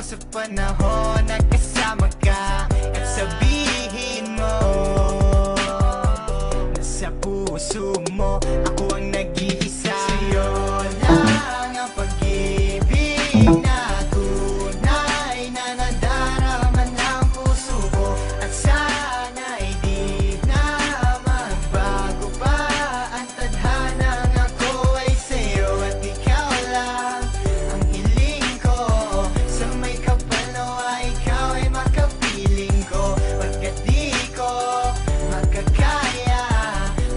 sa panahon na kasama ka. At sabihin mo na sa puso mo ako ang nag-iisa. Sa'yo lang ang pag-ibig na tunay na nadarama ng puso ko. At sana'y di na magbago pa ang tadhanang ako ay sa'yo. At ikaw lang ang hiling ko, sa may kapal nawa ikaw ay makapiling ko. Pagkat di ko makakaya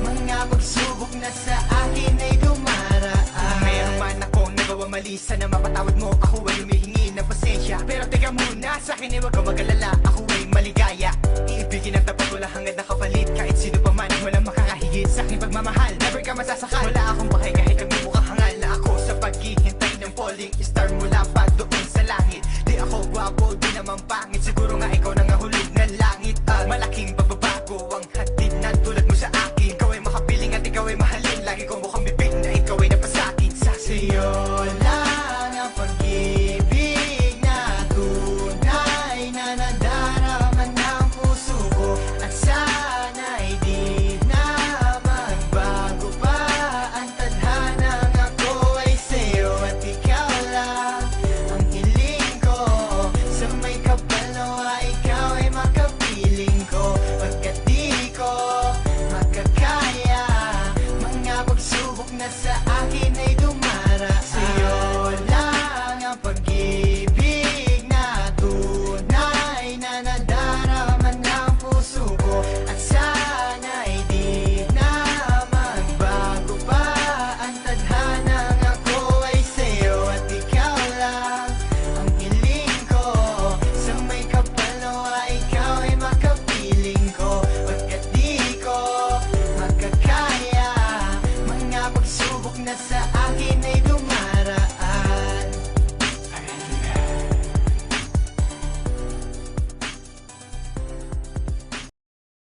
mga pagsubok na sa akin ay dumaraan. Meron man akong nagawa mali, sana mapatawad mo. Ako ay humihingi ng pasensya, pero teka muna, sa akin ay wag kang mag-alala. Ako ay maligaya, iibigin ang tapat, wala hangad na kapalit. Kahit sino pa man, walang makakahigit sa aking pagmamahal. Never ka masasakal, wala akong pakay kahit kami mukhang hangal na ako sa paghihintay ng falling star mula pa doon sa langit. Di ako gwapo, di naman pangit,